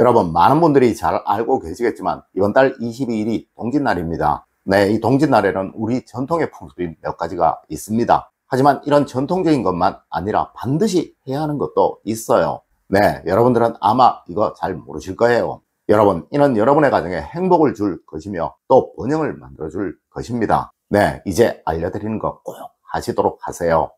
여러분, 많은 분들이 잘 알고 계시겠지만 이번 달 22일이 동짓날입니다. 네, 이 동짓날에는 우리 전통의 풍습이 몇 가지가 있습니다. 하지만 이런 전통적인 것만 아니라 반드시 해야 하는 것도 있어요. 네, 여러분들은 아마 이거 잘 모르실 거예요. 여러분, 이는 여러분의 가정에 행복을 줄 것이며 또 번영을 만들어 줄 것입니다. 네, 이제 알려드리는 거 꼭 하시도록 하세요.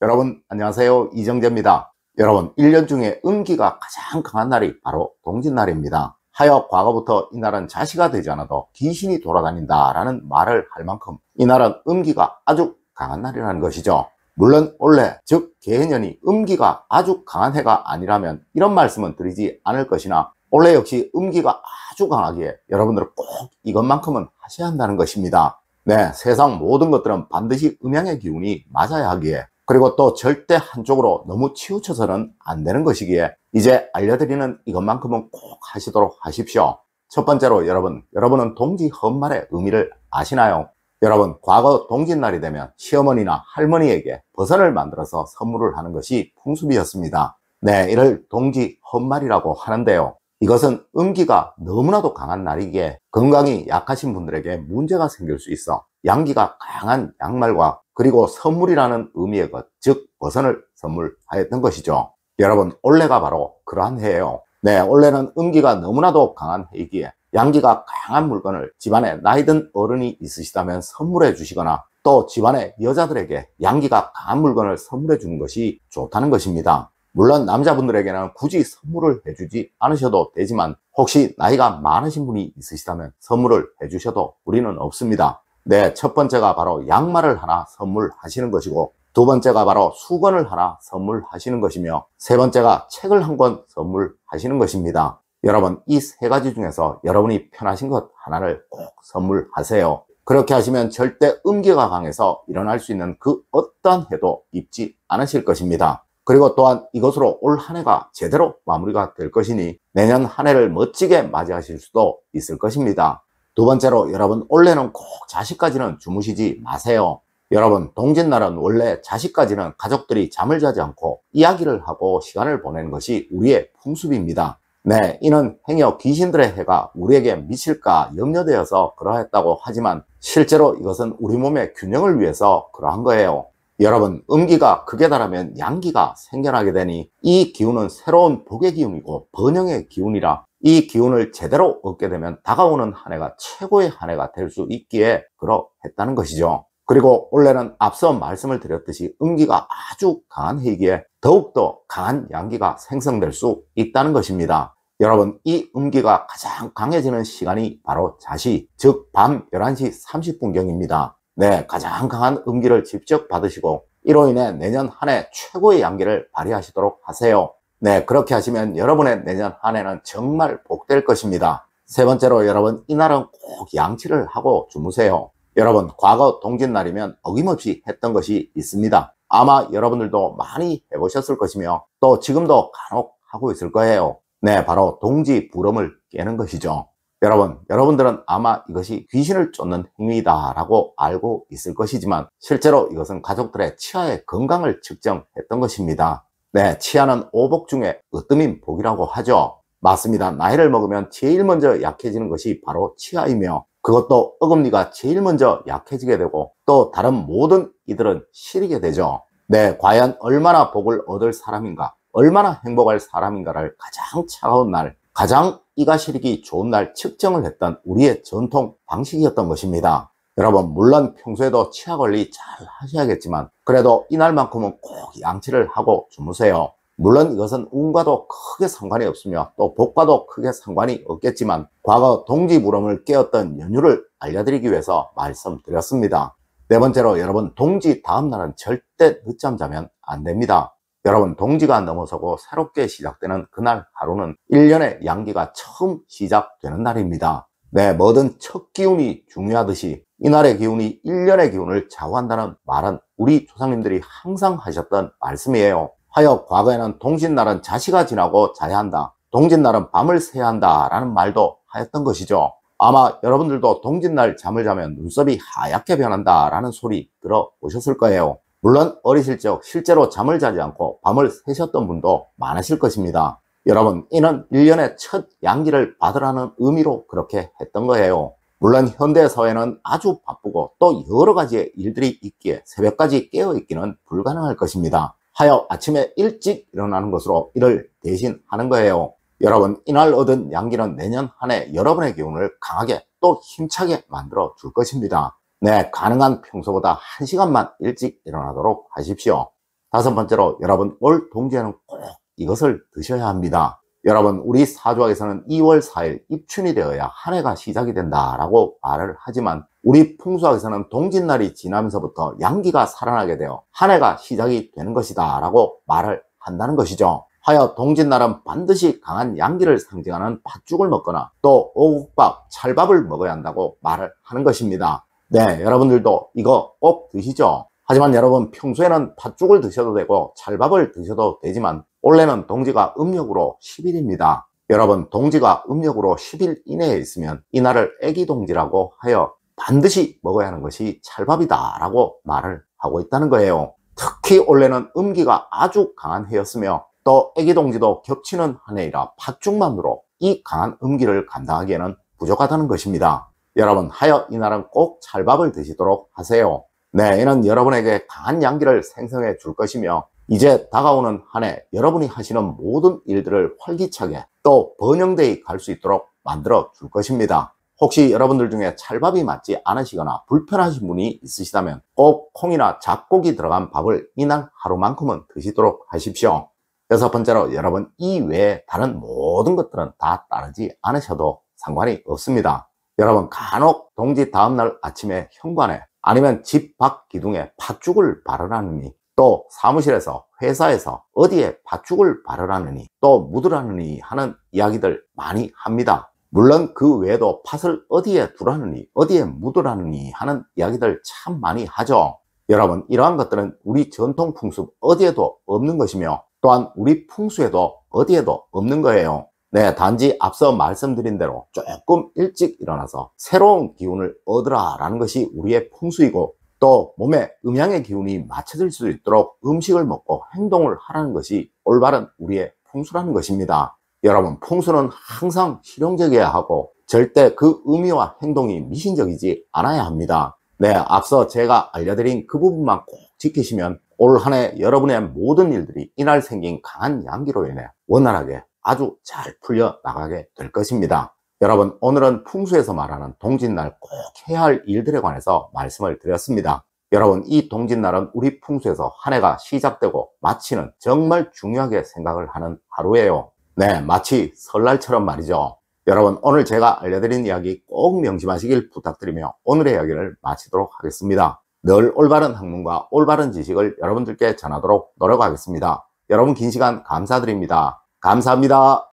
여러분 안녕하세요, 이정재입니다. 여러분, 1년 중에 음기가 가장 강한 날이 바로 동짓날입니다. 하여 과거부터 이날은 자시가 되지 않아도 귀신이 돌아다닌다 라는 말을 할 만큼 이날은 음기가 아주 강한 날이라는 것이죠. 물론 원래 즉 개해년이 음기가 아주 강한 해가 아니라면 이런 말씀은 드리지 않을 것이나 원래 역시 음기가 아주 강하기에 여러분들은 꼭 이것만큼은 하셔야 한다는 것입니다. 네, 세상 모든 것들은 반드시 음양의 기운이 맞아야 하기에, 그리고 또 절대 한쪽으로 너무 치우쳐서는 안 되는 것이기에 이제 알려드리는 이것만큼은 꼭 하시도록 하십시오. 첫 번째로 여러분은 동지 헛말의 의미를 아시나요? 여러분, 과거 동짓날이 되면 시어머니나 할머니에게 버선을 만들어서 선물을 하는 것이 풍습이었습니다. 네, 이를 동지 헛말이라고 하는데요. 이것은 음기가 너무나도 강한 날이기에 건강이 약하신 분들에게 문제가 생길 수 있어 양기가 강한 양말과 그리고 선물이라는 의미의 것, 즉 버선을 선물하였던 것이죠. 여러분, 올해가 바로 그러한 해예요. 네, 올해는 음기가 너무나도 강한 해이기에 양기가 강한 물건을 집안에 나이든 어른이 있으시다면 선물해 주시거나 또 집안의 여자들에게 양기가 강한 물건을 선물해 주는 것이 좋다는 것입니다. 물론 남자분들에게는 굳이 선물을 해주지 않으셔도 되지만 혹시 나이가 많으신 분이 있으시다면 선물을 해주셔도 무리는 없습니다. 네, 첫 번째가 바로 양말을 하나 선물하시는 것이고, 두 번째가 바로 수건을 하나 선물하시는 것이며, 세 번째가 책을 한 권 선물하시는 것입니다. 여러분, 이 세 가지 중에서 여러분이 편하신 것 하나를 꼭 선물하세요. 그렇게 하시면 절대 음기가 강해서 일어날 수 있는 그 어떠한 해도 입지 않으실 것입니다. 그리고 또한 이것으로 올 한 해가 제대로 마무리가 될 것이니 내년 한 해를 멋지게 맞이하실 수도 있을 것입니다. 두 번째로 여러분, 올해는 꼭 자식까지는 주무시지 마세요. 여러분, 동짓날은 원래 자식까지는 가족들이 잠을 자지 않고 이야기를 하고 시간을 보내는 것이 우리의 풍습입니다. 네, 이는 행여 귀신들의 해가 우리에게 미칠까 염려되어서 그러했다고 하지만 실제로 이것은 우리 몸의 균형을 위해서 그러한 거예요. 여러분, 음기가 극에 달하면 양기가 생겨나게 되니 이 기운은 새로운 복의 기운이고 번영의 기운이라 이 기운을 제대로 얻게 되면 다가오는 한 해가 최고의 한 해가 될 수 있기에 그러했다는 것이죠. 그리고 올해는 앞서 말씀을 드렸듯이 음기가 아주 강한 해이기에 더욱더 강한 양기가 생성될 수 있다는 것입니다. 여러분, 이 음기가 가장 강해지는 시간이 바로 자시, 즉 밤 11시 30분경입니다. 네, 가장 강한 음기를 직접 받으시고 이로 인해 내년 한 해 최고의 양기를 발휘하시도록 하세요. 네, 그렇게 하시면 여러분의 내년 한 해는 정말 복될 것입니다. 세 번째로 여러분, 이날은 꼭 양치를 하고 주무세요. 여러분, 과거 동짓날이면 어김없이 했던 것이 있습니다. 아마 여러분들도 많이 해보셨을 것이며 또 지금도 간혹 하고 있을 거예요. 네, 바로 동지 부름을 깨는 것이죠. 여러분들은 아마 이것이 귀신을 쫓는 행위다 라고 알고 있을 것이지만 실제로 이것은 가족들의 치아의 건강을 측정했던 것입니다. 네, 치아는 오복 중에 으뜸인 복이라고 하죠. 맞습니다. 나이를 먹으면 제일 먼저 약해지는 것이 바로 치아이며 그것도 어금니가 제일 먼저 약해지게 되고 또 다른 모든 이들은 시리게 되죠. 네, 과연 얼마나 복을 얻을 사람인가, 얼마나 행복할 사람인가를 가장 차가운 날, 가장 이가 시리기 좋은 날 측정을 했던 우리의 전통 방식이었던 것입니다. 여러분, 물론 평소에도 치아 관리 잘 하셔야겠지만 그래도 이날만큼은 꼭 양치를 하고 주무세요. 물론 이것은 운과도 크게 상관이 없으며 또 복과도 크게 상관이 없겠지만 과거 동지부름을 깨었던 연유를 알려드리기 위해서 말씀드렸습니다. 네 번째로 여러분, 동지 다음 날은 절대 늦잠 자면 안 됩니다. 여러분, 동지가 넘어서고 새롭게 시작되는 그날 하루는 1년의 양기가 처음 시작되는 날입니다. 네, 뭐든 첫 기운이 중요하듯이 이날의 기운이 1년의 기운을 좌우한다는 말은 우리 조상님들이 항상 하셨던 말씀이에요. 하여 과거에는 동짓날은 자시가 지나고 자야 한다, 동짓날은 밤을 새야 한다 라는 말도 하였던 것이죠. 아마 여러분들도 동짓날 잠을 자면 눈썹이 하얗게 변한다 라는 소리 들어보셨을 거예요. 물론 어리실 적 실제로 잠을 자지 않고 밤을 새셨던 분도 많으실 것입니다. 여러분, 이는 1년의 첫 양기를 받으라는 의미로 그렇게 했던 거예요. 물론 현대사회는 아주 바쁘고 또 여러 가지의 일들이 있기에 새벽까지 깨어있기는 불가능할 것입니다. 하여 아침에 일찍 일어나는 것으로 이를 대신하는 거예요. 여러분, 이날 얻은 양기는 내년 한 해 여러분의 기운을 강하게 또 힘차게 만들어 줄 것입니다. 네, 가능한 평소보다 1시간만 일찍 일어나도록 하십시오. 다섯 번째로, 여러분, 올 동지에는 꼭 이것을 드셔야 합니다. 여러분, 우리 사주학에서는 2월 4일 입춘이 되어야 한 해가 시작이 된다라고 말을 하지만 우리 풍수학에서는 동짓날이 지나면서부터 양기가 살아나게 되어 한 해가 시작이 되는 것이다 라고 말을 한다는 것이죠. 하여 동짓날은 반드시 강한 양기를 상징하는 팥죽을 먹거나 또 오곡밥, 찰밥을 먹어야 한다고 말을 하는 것입니다. 네, 여러분들도 이거 꼭 드시죠. 하지만 여러분, 평소에는 팥죽을 드셔도 되고 찰밥을 드셔도 되지만 올해는 동지가 음력으로 10일입니다. 여러분, 동지가 음력으로 10일 이내에 있으면 이날을 애기동지라고 하여 반드시 먹어야 하는 것이 찰밥이다 라고 말을 하고 있다는 거예요. 특히 올해는 음기가 아주 강한 해였으며 또 애기동지도 겹치는 한 해이라 팥죽만으로 이 강한 음기를 감당하기에는 부족하다는 것입니다. 여러분, 하여 이날은 꼭 찰밥을 드시도록 하세요. 네, 이는 여러분에게 강한 양기를 생성해 줄 것이며 이제 다가오는 한 해 여러분이 하시는 모든 일들을 활기차게 또 번영되이 갈 수 있도록 만들어 줄 것입니다. 혹시 여러분들 중에 찰밥이 맞지 않으시거나 불편하신 분이 있으시다면 꼭 콩이나 잡곡이 들어간 밥을 이날 하루만큼은 드시도록 하십시오. 여섯 번째로, 여러분, 이 외에 다른 모든 것들은 다 따르지 않으셔도 상관이 없습니다. 여러분, 간혹 동지 다음날 아침에 현관에 아니면 집 밖 기둥에 팥죽을 바르라느니 또 사무실에서 회사에서 어디에 팥죽을 바르라느니 또 묻으라느니 하는 이야기들 많이 합니다. 물론 그 외에도 팥을 어디에 두라느니 어디에 묻으라느니 하는 이야기들 참 많이 하죠. 여러분, 이러한 것들은 우리 전통 풍습 어디에도 없는 것이며 또한 우리 풍수에도 어디에도 없는 거예요. 네, 단지 앞서 말씀드린 대로 조금 일찍 일어나서 새로운 기운을 얻으라 라는 것이 우리의 풍수이고 또 몸에 음양의 기운이 맞춰질 수 있도록 음식을 먹고 행동을 하라는 것이 올바른 우리의 풍수라는 것입니다. 여러분, 풍수는 항상 실용적이어야 하고 절대 그 의미와 행동이 미신적이지 않아야 합니다. 네, 앞서 제가 알려드린 그 부분만 꼭 지키시면 올 한 해 여러분의 모든 일들이 이날 생긴 강한 양기로 인해 원활하게 아주 잘 풀려 나가게 될 것입니다. 여러분, 오늘은 풍수에서 말하는 동짓날 꼭 해야 할 일들에 관해서 말씀을 드렸습니다. 여러분, 이 동짓날은 우리 풍수에서 한 해가 시작되고 마치는 정말 중요하게 생각을 하는 하루예요. 네, 마치 설날처럼 말이죠. 여러분, 오늘 제가 알려드린 이야기 꼭 명심하시길 부탁드리며 오늘의 이야기를 마치도록 하겠습니다. 늘 올바른 학문과 올바른 지식을 여러분들께 전하도록 노력하겠습니다. 여러분, 긴 시간 감사드립니다. 감사합니다.